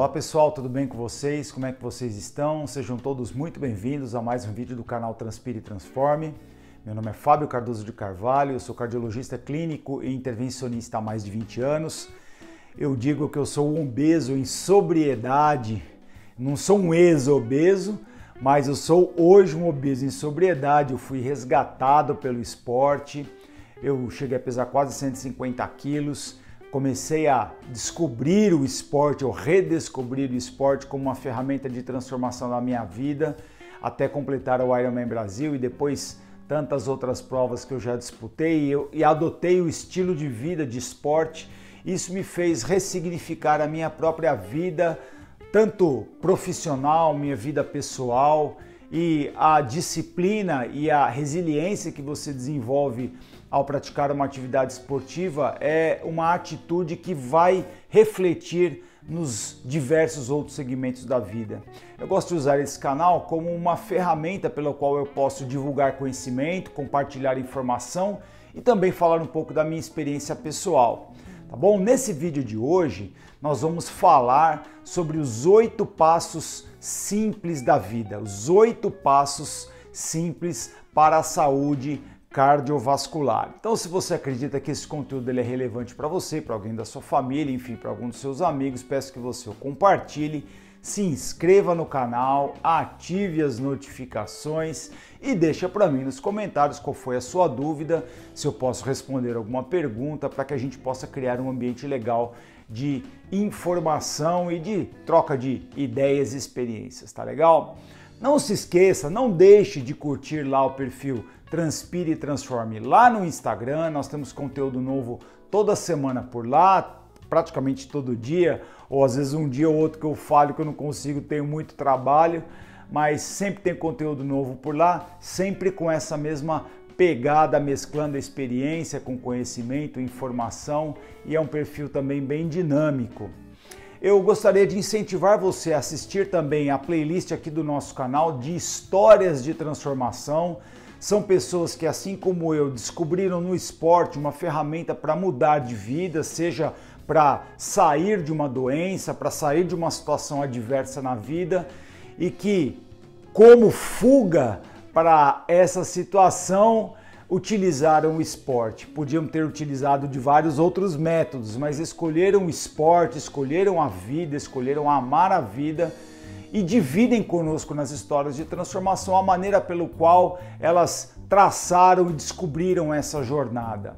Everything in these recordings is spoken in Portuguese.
Olá pessoal, tudo bem com vocês? Como é que vocês estão? Sejam todos muito bem-vindos a mais um vídeo do canal Transpire e Transforme. Meu nome é Fábio Cardoso de Carvalho, eu sou cardiologista clínico e intervencionista há mais de 20 anos. Eu digo que eu sou um obeso em sobriedade, não sou um ex-obeso, mas eu sou hoje um obeso em sobriedade. Eu fui resgatado pelo esporte, eu cheguei a pesar quase 150 quilos, comecei a descobrir o esporte, ou redescobrir o esporte como uma ferramenta de transformação na minha vida, até completar o Ironman Brasil e depois tantas outras provas que eu já disputei e adotei o estilo de vida de esporte. Isso me fez ressignificar a minha própria vida, tanto profissional, minha vida pessoal, e a disciplina e a resiliência que você desenvolve ao praticar uma atividade esportiva é uma atitude que vai refletir nos diversos outros segmentos da vida. Eu gosto de usar esse canal como uma ferramenta pela qual eu posso divulgar conhecimento, compartilhar informação e também falar um pouco da minha experiência pessoal. Tá bom? Nesse vídeo de hoje, nós vamos falar sobre os 8 passos simples da vida, os 8 passos simples para a saúde cardiovascular. Então, se você acredita que esse conteúdo é relevante para você, para alguém da sua família, enfim, para algum dos seus amigos, peço que você o compartilhe, se inscreva no canal, ative as notificações e deixa para mim nos comentários qual foi a sua dúvida, se eu posso responder alguma pergunta, para que a gente possa criar um ambiente legal de informação e de troca de ideias e experiências, tá legal? Não se esqueça, não deixe de curtir lá o perfil Transpire e Transforme lá no Instagram. Nós temos conteúdo novo toda semana por lá, praticamente todo dia, ou às vezes um dia ou outro que eu falo que eu não consigo, tenho muito trabalho, mas sempre tem conteúdo novo por lá, sempre com essa mesma pegada, mesclando a experiência com conhecimento, informação, e é um perfil também bem dinâmico. Eu gostaria de incentivar você a assistir também a playlist aqui do nosso canal de histórias de transformação. São pessoas que, assim como eu, descobriram no esporte uma ferramenta para mudar de vida, seja para sair de uma doença, para sair de uma situação adversa na vida, e que, como fuga para essa situação, utilizaram o esporte. Podiam ter utilizado de vários outros métodos, mas escolheram o esporte, escolheram a vida, escolheram amar a vida e dividem conosco nas histórias de transformação a maneira pelo qual elas traçaram e descobriram essa jornada.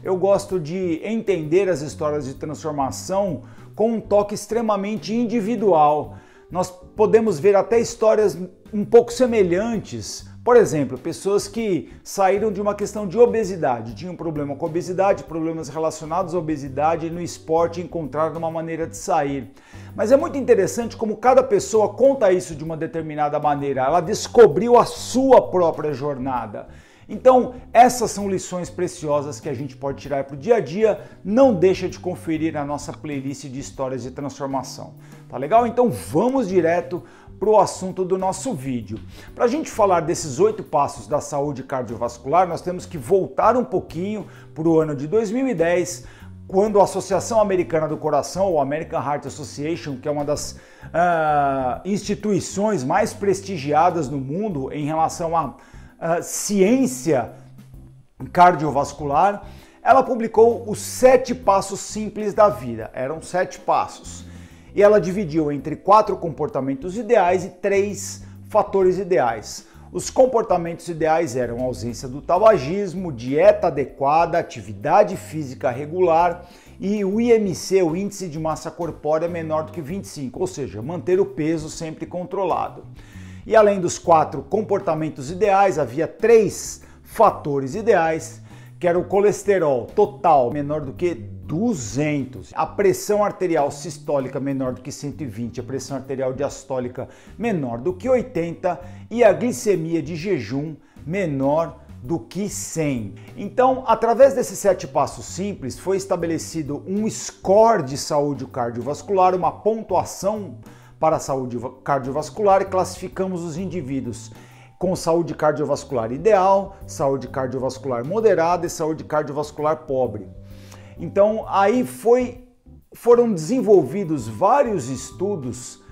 Eu gosto de entender as histórias de transformação com um toque extremamente individual. Nós podemos ver até histórias um pouco semelhantes. Por exemplo, pessoas que saíram de uma questão de obesidade, tinham problema com obesidade, problemas relacionados à obesidade, e no esporte encontraram uma maneira de sair. Mas é muito interessante como cada pessoa conta isso de uma determinada maneira, ela descobriu a sua própria jornada. Então, essas são lições preciosas que a gente pode tirar para o dia a dia. Não deixa de conferir a nossa playlist de histórias de transformação. Tá legal? Então vamos direto para o assunto do nosso vídeo. Para a gente falar desses 8 passos da saúde cardiovascular, nós temos que voltar um pouquinho para o ano de 2010, quando a Associação Americana do Coração, ou American Heart Association, que é uma das instituições mais prestigiadas no mundo em relação à ciência cardiovascular, ela publicou os 7 passos simples da vida. Eram 7 passos. E ela dividiu entre 4 comportamentos ideais e 3 fatores ideais. Os comportamentos ideais eram a ausência do tabagismo, dieta adequada, atividade física regular e o IMC, o índice de massa corpórea, menor do que 25, ou seja, manter o peso sempre controlado. E além dos 4 comportamentos ideais, havia 3 fatores ideais, que era o colesterol total menor do que 200, a pressão arterial sistólica menor do que 120, a pressão arterial diastólica menor do que 80 e a glicemia de jejum menor do que 100. Então, através desses 7 passos simples, foi estabelecido um score de saúde cardiovascular, uma pontuação para a saúde cardiovascular, e classificamos os indivíduos com saúde cardiovascular ideal, saúde cardiovascular moderada e saúde cardiovascular pobre. Então aí foi foram desenvolvidos vários estudos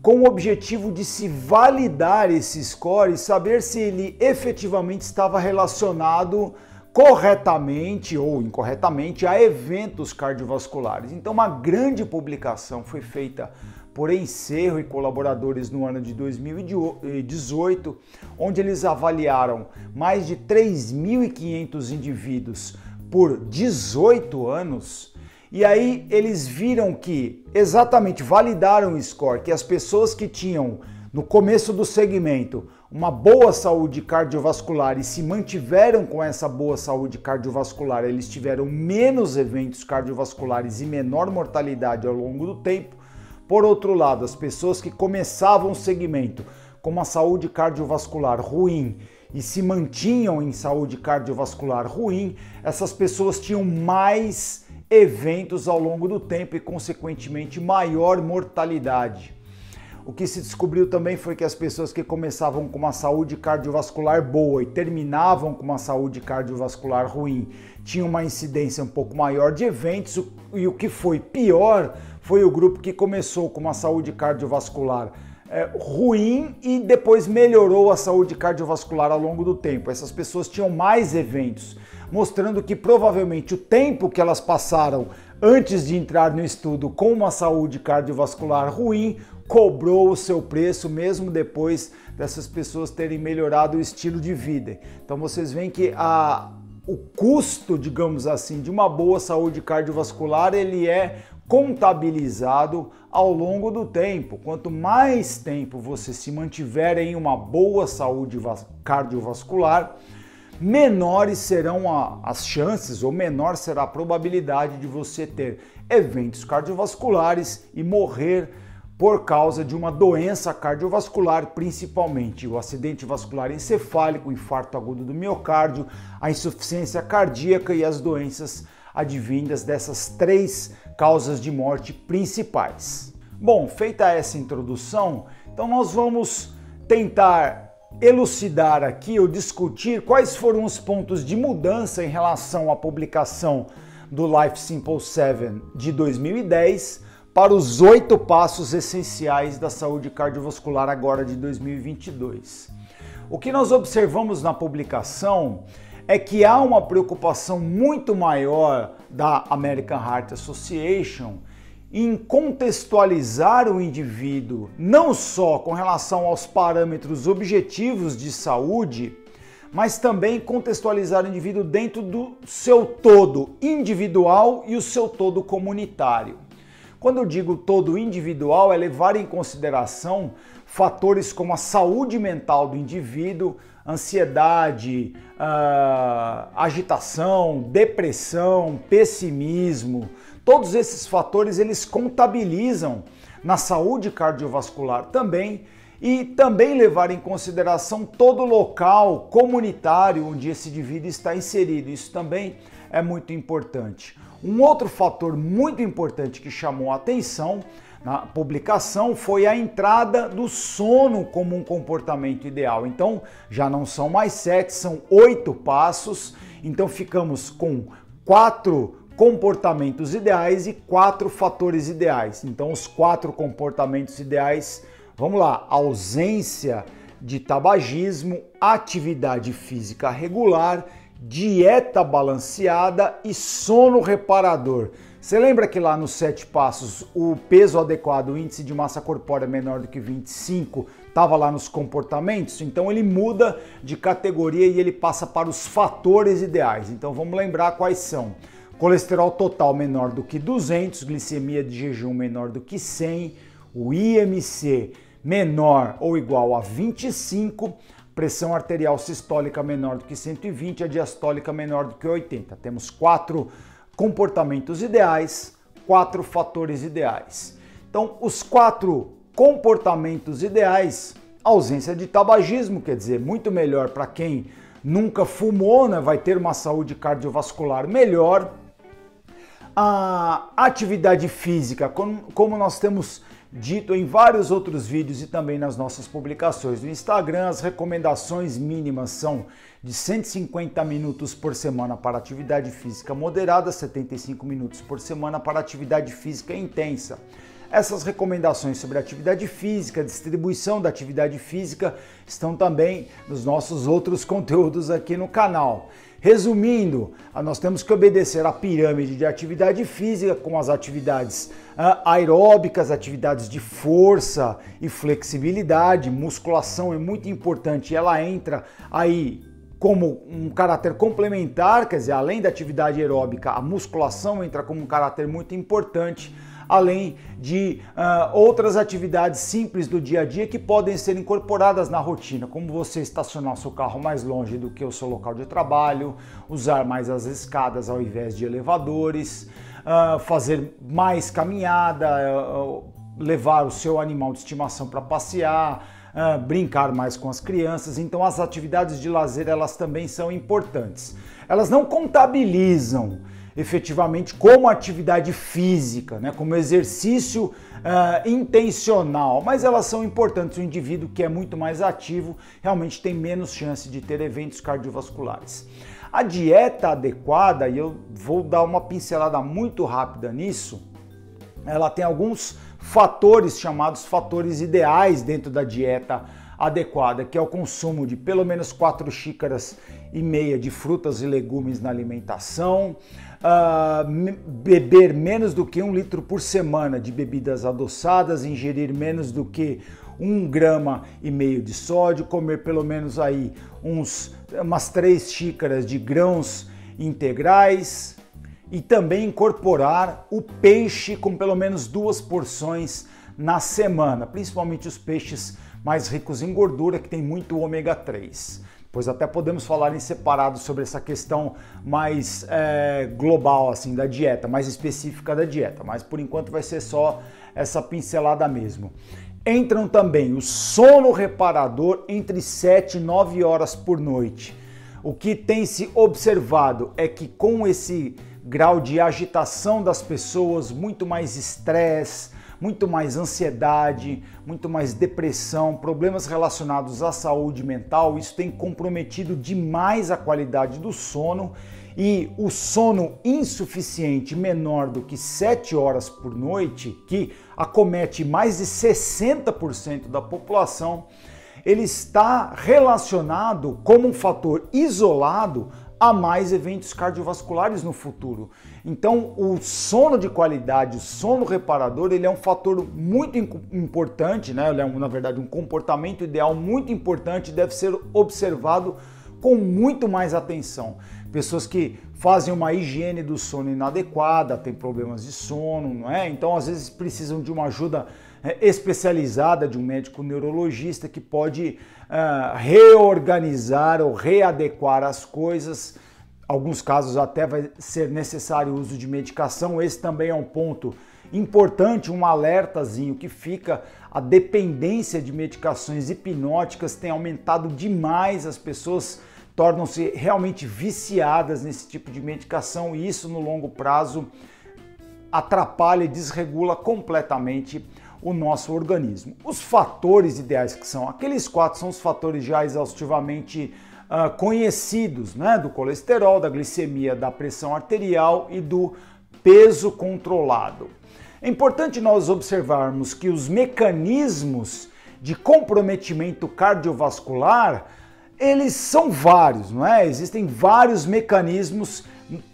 com o objetivo de se validar esse score e saber se ele efetivamente estava relacionado corretamente ou incorretamente a eventos cardiovasculares. Então, uma grande publicação foi feita por Encerro e colaboradores no ano de 2018, onde eles avaliaram mais de 3.500 indivíduos por 18 anos. E aí eles viram que, exatamente, validaram o score, que as pessoas que tinham, no começo do segmento, uma boa saúde cardiovascular e se mantiveram com essa boa saúde cardiovascular, eles tiveram menos eventos cardiovasculares e menor mortalidade ao longo do tempo. Por outro lado, as pessoas que começavam o segmento com uma saúde cardiovascular ruim e se mantinham em saúde cardiovascular ruim, essas pessoas tinham mais eventos ao longo do tempo e, consequentemente, maior mortalidade. O que se descobriu também foi que as pessoas que começavam com uma saúde cardiovascular boa e terminavam com uma saúde cardiovascular ruim tinham uma incidência um pouco maior de eventos, e o que foi pior foi o grupo que começou com uma saúde cardiovascular ruim e depois melhorou a saúde cardiovascular ao longo do tempo. Essas pessoas tinham mais eventos, mostrando que provavelmente o tempo que elas passaram antes de entrar no estudo com uma saúde cardiovascular ruim cobrou o seu preço mesmo depois dessas pessoas terem melhorado o estilo de vida. Então vocês veem que o custo, digamos assim, de uma boa saúde cardiovascular, ele é contabilizado ao longo do tempo. Quanto mais tempo você se mantiver em uma boa saúde cardiovascular, menores serão as chances, ou menor será a probabilidade de você ter eventos cardiovasculares e morrer por causa de uma doença cardiovascular, principalmente o acidente vascular encefálico, o infarto agudo do miocárdio, a insuficiência cardíaca e as doenças advindas dessas 3 causas de morte principais. Bom, feita essa introdução, então nós vamos tentar elucidar aqui ou discutir quais foram os pontos de mudança em relação à publicação do Life Simple 7 de 2010 para os 8 passos essenciais da saúde cardiovascular agora de 2022. O que nós observamos na publicação é que há uma preocupação muito maior da American Heart Association em contextualizar o indivíduo não só com relação aos parâmetros objetivos de saúde, mas também contextualizar o indivíduo dentro do seu todo individual e o seu todo comunitário. Quando eu digo todo individual, é levar em consideração fatores como a saúde mental do indivíduo, ansiedade, agitação, depressão, pessimismo. Todos esses fatores eles contabilizam na saúde cardiovascular também, e também levar em consideração todo o local comunitário onde esse indivíduo está inserido. Isso também é muito importante. Um outro fator muito importante que chamou a atenção na publicação foi a entrada do sono como um comportamento ideal. Então, já não são mais 7, são 8 passos. Então, ficamos com 4 comportamentos ideais e 4 fatores ideais. Então, os 4 comportamentos ideais, vamos lá: ausência de tabagismo, atividade física regular, dieta balanceada e sono reparador. Você lembra que lá nos 7 passos o peso adequado, o índice de massa corpórea menor do que 25, estava lá nos comportamentos? Então ele muda de categoria e ele passa para os fatores ideais. Então vamos lembrar quais são: colesterol total menor do que 200, glicemia de jejum menor do que 100, o IMC menor ou igual a 25, pressão arterial sistólica menor do que 120, a diastólica menor do que 80. Temos 4 comportamentos ideais, 4 fatores ideais. Então, os 4 comportamentos ideais: ausência de tabagismo, quer dizer, muito melhor para quem nunca fumou, né? Vai ter uma saúde cardiovascular melhor. A atividade física, como nós temos dito em vários outros vídeos e também nas nossas publicações no Instagram, as recomendações mínimas são de 150 minutos por semana para atividade física moderada, 75 minutos por semana para atividade física intensa. Essas recomendações sobre atividade física, distribuição da atividade física, estão também nos nossos outros conteúdos aqui no canal. Resumindo, nós temos que obedecer à pirâmide de atividade física com as atividades aeróbicas, atividades de força e flexibilidade. Musculação é muito importante, ela entra aí como um caráter complementar, quer dizer, além da atividade aeróbica, a musculação entra como um caráter muito importante, além de outras atividades simples do dia a dia que podem ser incorporadas na rotina, como você estacionar o seu carro mais longe do que o seu local de trabalho, usar mais as escadas ao invés de elevadores, fazer mais caminhada, levar o seu animal de estimação para passear, brincar mais com as crianças. Então as atividades de lazer, elas também são importantes. Elas não contabilizam efetivamente como atividade física, né, como exercício intencional, mas elas são importantes. O indivíduo que é muito mais ativo realmente tem menos chance de ter eventos cardiovasculares. A dieta adequada, e eu vou dar uma pincelada muito rápida nisso, ela tem alguns fatores chamados fatores ideais dentro da dieta adequada, que é o consumo de pelo menos 4,5 xícaras de frutas e legumes na alimentação, beber menos do que 1 litro por semana de bebidas adoçadas, ingerir menos do que 1,5 grama de sódio, comer pelo menos aí umas 3 xícaras de grãos integrais e também incorporar o peixe com pelo menos 2 porções na semana, principalmente os peixes mais ricos em gordura, que tem muito ômega 3. Pois até podemos falar em separado sobre essa questão mais global assim da dieta, mais específica da dieta, mas por enquanto vai ser só essa pincelada mesmo. Entram também o sono reparador entre 7 e 9 horas por noite. O que tem se observado é que com esse grau de agitação das pessoas, muito mais estresse, muito mais ansiedade, muito mais depressão, problemas relacionados à saúde mental, isso tem comprometido demais a qualidade do sono, e o sono insuficiente menor do que 7 horas por noite, que acomete mais de 60% da população, ele está relacionado como um fator isolado a mais eventos cardiovasculares no futuro. Então, o sono de qualidade, o sono reparador, ele é um fator muito importante, né? Ele é, na verdade, um comportamento ideal muito importante, deve ser observado com muito mais atenção. Pessoas que fazem uma higiene do sono inadequada, têm problemas de sono, não é? Então, às vezes, precisam de uma ajuda especializada de um médico neurologista que pode reorganizar ou readequar as coisas. Alguns casos até vai ser necessário o uso de medicação. Esse também é um ponto importante, um alertazinho que fica. A dependência de medicações hipnóticas tem aumentado demais, as pessoas tornam-se realmente viciadas nesse tipo de medicação e isso no longo prazo atrapalha e desregula completamente o nosso organismo. Os fatores ideais, que são aqueles 4, são os fatores já exaustivamente conhecidos, né? Do colesterol, da glicemia, da pressão arterial e do peso controlado. É importante nós observarmos que os mecanismos de comprometimento cardiovascular, eles são vários, não é? Existem vários mecanismos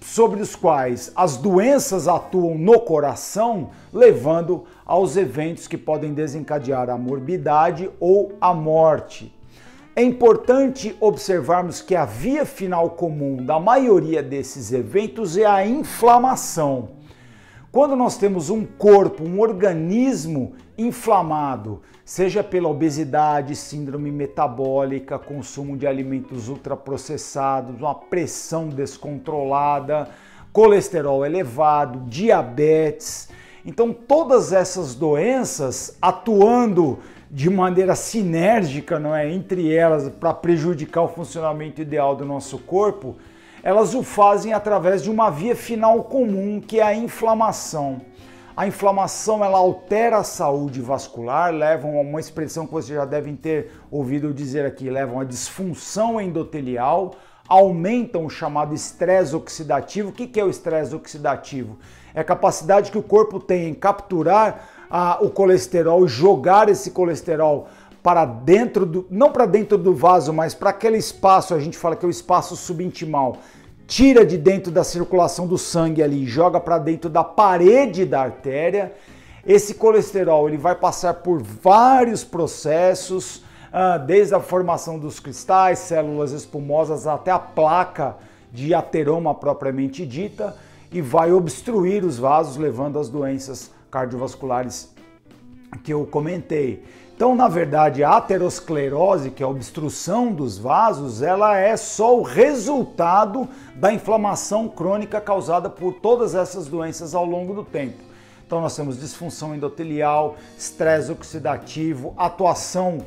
sobre os quais as doenças atuam no coração, levando aos eventos que podem desencadear a morbidade ou a morte. É importante observarmos que a via final comum da maioria desses eventos é a inflamação. Quando nós temos um corpo, um organismo inflamado, seja pela obesidade, síndrome metabólica, consumo de alimentos ultraprocessados, uma pressão descontrolada, colesterol elevado, diabetes. Então, todas essas doenças atuando de maneira sinérgica, não é, entre elas para prejudicar o funcionamento ideal do nosso corpo, elas o fazem através de uma via final comum, que é a inflamação. A inflamação ela altera a saúde vascular, levam a uma expressão que vocês já devem ter ouvido dizer aqui, levam a disfunção endotelial, aumentam o chamado estresse oxidativo. O que é o estresse oxidativo? É a capacidade que o corpo tem em capturar o colesterol e jogar esse colesterol para dentro não para dentro do vaso, mas para aquele espaço, a gente fala que é o espaço subintimal. Tira de dentro da circulação do sangue ali, joga para dentro da parede da artéria. Esse colesterol ele vai passar por vários processos, desde a formação dos cristais, células espumosas, até a placa de ateroma propriamente dita, e vai obstruir os vasos, levando às doenças cardiovasculares que eu comentei. Então, na verdade, a aterosclerose, que é a obstrução dos vasos, ela é só o resultado da inflamação crônica causada por todas essas doenças ao longo do tempo. Então, nós temos disfunção endotelial, estresse oxidativo, atuação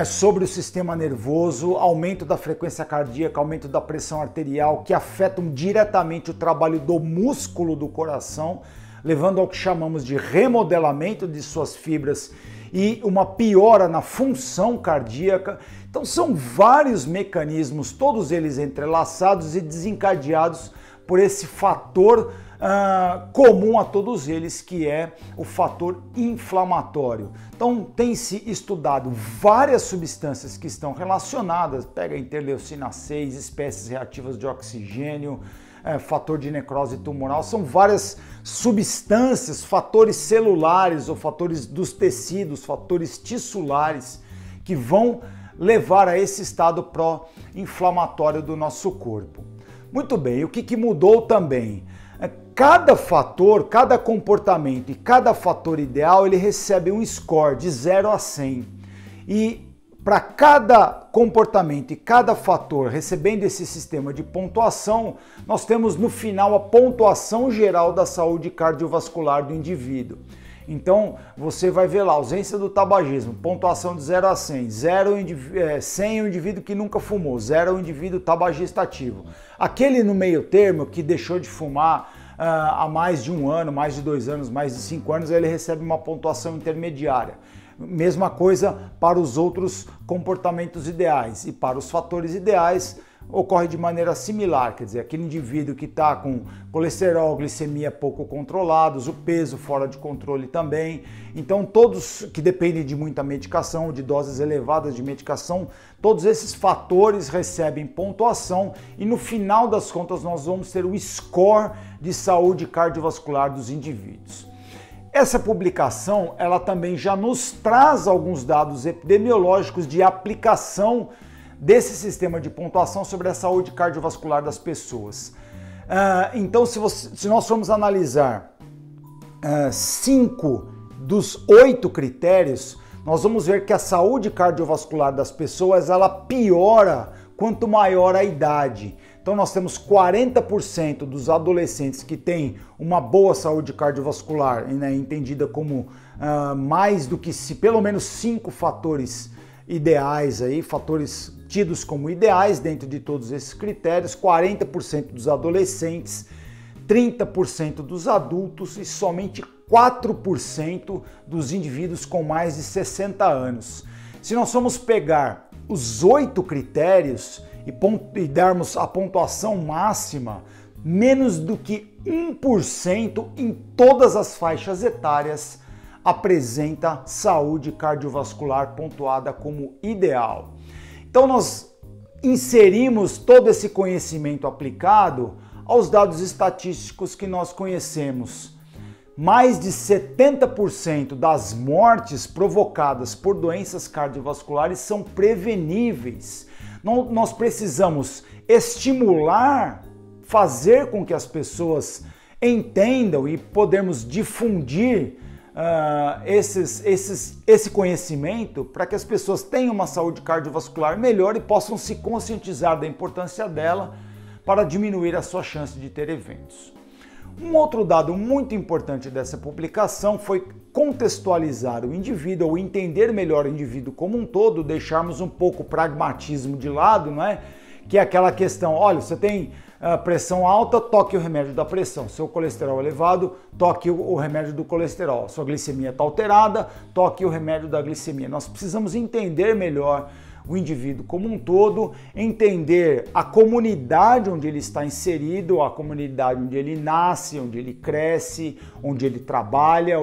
sobre o sistema nervoso, aumento da frequência cardíaca, aumento da pressão arterial, que afetam diretamente o trabalho do músculo do coração, levando ao que chamamos de remodelamento de suas fibras e uma piora na função cardíaca. Então são vários mecanismos, todos eles entrelaçados e desencadeados por esse fator comum a todos eles, que é o fator inflamatório. Então tem-se estudado várias substâncias que estão relacionadas, pega interleucina 6, espécies reativas de oxigênio, fator de necrose tumoral, são várias substâncias, fatores celulares ou fatores dos tecidos, fatores tissulares, que vão levar a esse estado pró-inflamatório do nosso corpo. Muito bem, o que mudou também? Cada fator, cada comportamento e cada fator ideal, ele recebe um score de 0 a 100. E para cada comportamento e cada fator recebendo esse sistema de pontuação, nós temos no final a pontuação geral da saúde cardiovascular do indivíduo. Então você vai ver lá, ausência do tabagismo, pontuação de 0 a 100, 100 é o indivíduo que nunca fumou, 0 é o indivíduo tabagista ativo. Aquele no meio termo que deixou de fumar há mais de 1 ano, mais de 2 anos, mais de 5 anos, ele recebe uma pontuação intermediária. Mesma coisa para os outros comportamentos ideais, e para os fatores ideais ocorre de maneira similar, quer dizer, aquele indivíduo que está com colesterol, glicemia pouco controlados, o peso fora de controle também. Então todos que dependem de muita medicação, de doses elevadas de medicação, todos esses fatores recebem pontuação e no final das contas nós vamos ter o score de saúde cardiovascular dos indivíduos. Essa publicação, ela também já nos traz alguns dados epidemiológicos de aplicação desse sistema de pontuação sobre a saúde cardiovascular das pessoas. Então, se nós formos analisar 5 dos 8 critérios, nós vamos ver que a saúde cardiovascular das pessoas, ela piora quanto maior a idade. Então nós temos 40% dos adolescentes que têm uma boa saúde cardiovascular, né, entendida como mais do que pelo menos 5 fatores ideais, aí, fatores tidos como ideais dentro de todos esses critérios, 40% dos adolescentes, 30% dos adultos e somente 4% dos indivíduos com mais de 60 anos. Se nós formos pegar os 8 critérios e darmos a pontuação máxima, menos do que 1% em todas as faixas etárias apresenta saúde cardiovascular pontuada como ideal. Então nós inserimos todo esse conhecimento aplicado aos dados estatísticos que nós conhecemos. Mais de 70% das mortes provocadas por doenças cardiovasculares são preveníveis. Nós precisamos estimular, fazer com que as pessoas entendam e podermos difundir esse conhecimento para que as pessoas tenham uma saúde cardiovascular melhor e possam se conscientizar da importância dela para diminuir a sua chance de ter eventos. Um outro dado muito importante dessa publicação foi contextualizar o indivíduo, ou entender melhor o indivíduo como um todo, deixarmos um pouco o pragmatismo de lado, não é? Que é aquela questão, olha, você tem pressão alta, toque o remédio da pressão. Seu colesterol elevado, toque o remédio do colesterol. Sua glicemia está alterada, toque o remédio da glicemia. Nós precisamos entender melhor o indivíduo como um todo, entender a comunidade onde ele está inserido, a comunidade onde ele nasce, onde ele cresce, onde ele trabalha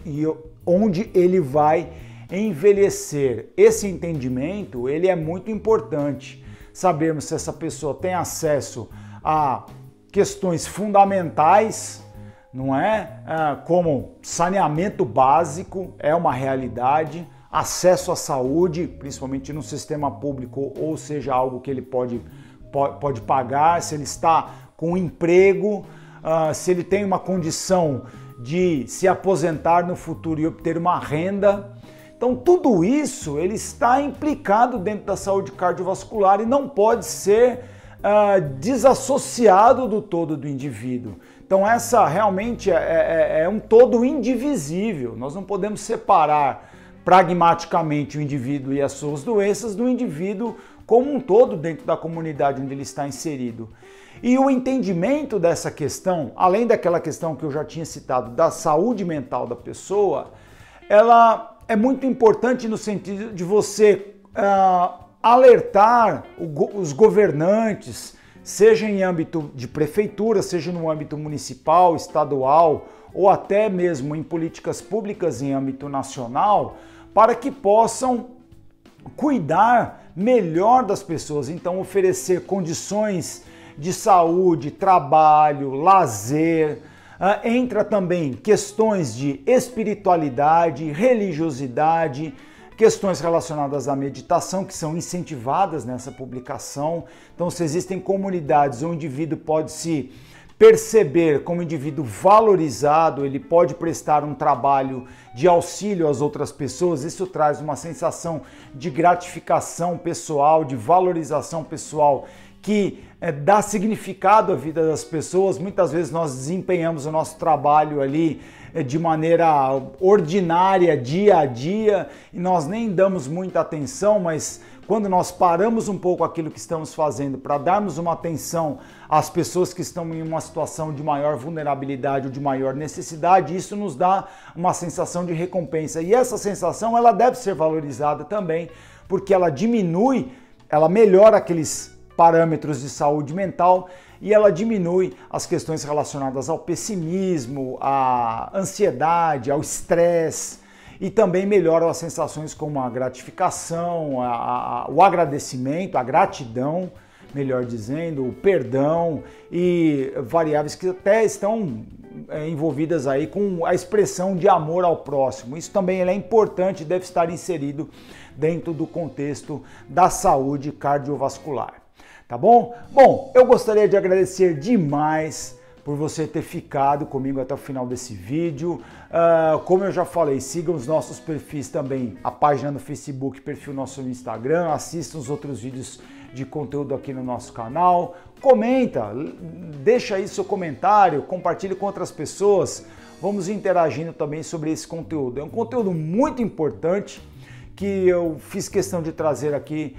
e onde ele vai envelhecer. Esse entendimento, ele é muito importante. Sabermos se essa pessoa tem acesso a questões fundamentais, não é? Como saneamento básico é uma realidade, acesso à saúde, principalmente no sistema público, ou seja, algo que ele pode pagar, se ele está com um emprego, se ele tem uma condição de se aposentar no futuro e obter uma renda. Então tudo isso ele está implicado dentro da saúde cardiovascular e não pode ser desassociado do todo do indivíduo. Então essa realmente é um todo indivisível, nós não podemos separar pragmaticamente o indivíduo e as suas doenças do indivíduo como um todo dentro da comunidade onde ele está inserido. E o entendimento dessa questão, além daquela questão que eu já tinha citado da saúde mental da pessoa, ela é muito importante no sentido de você alertar os governantes, seja em âmbito de prefeitura, seja no âmbito municipal, estadual ou até mesmo em políticas públicas em âmbito nacional, para que possam cuidar melhor das pessoas, então oferecer condições de saúde, trabalho, lazer. Entra também questões de espiritualidade, religiosidade, questões relacionadas à meditação que são incentivadas nessa publicação. Então, se existem comunidades onde o indivíduo pode se perceber como indivíduo valorizado, ele pode prestar um trabalho de auxílio às outras pessoas, isso traz uma sensação de gratificação pessoal, de valorização pessoal, que dá significado à vida das pessoas. Muitas vezes nós desempenhamos o nosso trabalho ali de maneira ordinária, dia a dia, e nós nem damos muita atenção, mas quando nós paramos um pouco aquilo que estamos fazendo para darmos uma atenção às pessoas que estão em uma situação de maior vulnerabilidade ou de maior necessidade, isso nos dá uma sensação de recompensa. E essa sensação ela deve ser valorizada também, porque ela diminui, ela melhora aqueles parâmetros de saúde mental e ela diminui as questões relacionadas ao pessimismo, à ansiedade, ao estresse, e também melhora as sensações como a gratificação, o agradecimento, a gratidão, melhor dizendo, o perdão e variáveis que até estão envolvidas aí com a expressão de amor ao próximo. Isso também é importante e deve estar inserido dentro do contexto da saúde cardiovascular. Tá bom? Bom, eu gostaria de agradecer demais por você ter ficado comigo até o final desse vídeo. Como eu já falei, sigam os nossos perfis também, a página no Facebook, perfil nosso no Instagram, assistam os outros vídeos de conteúdo aqui no nosso canal, comenta, deixa aí seu comentário, compartilhe com outras pessoas, vamos interagindo também sobre esse conteúdo. É um conteúdo muito importante que eu fiz questão de trazer aqui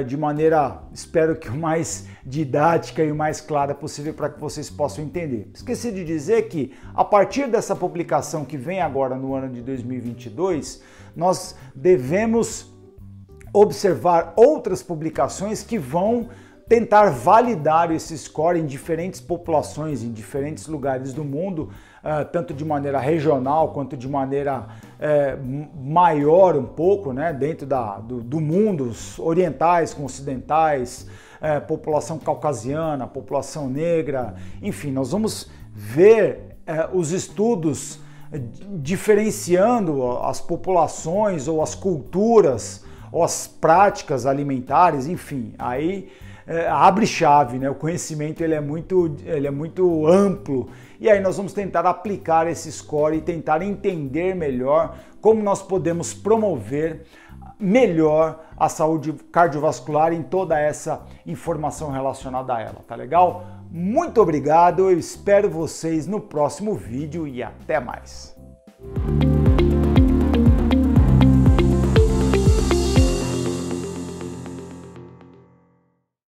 de maneira, espero que o mais didática e o mais clara possível para que vocês possam entender. Esqueci de dizer que a partir dessa publicação que vem agora no ano de 2022, nós devemos observar outras publicações que vão tentar validar esse score em diferentes populações, em diferentes lugares do mundo, tanto de maneira regional quanto de maneira maior um pouco, né, dentro do mundo, os orientais com ocidentais, população caucasiana, população negra, enfim, nós vamos ver os estudos diferenciando as populações ou as culturas ou as práticas alimentares, enfim, aí abre chave, né? O conhecimento ele é muito amplo e aí nós vamos tentar aplicar esse score e tentar entender melhor como nós podemos promover melhor a saúde cardiovascular em toda essa informação relacionada a ela, tá legal? Muito obrigado, eu espero vocês no próximo vídeo e até mais!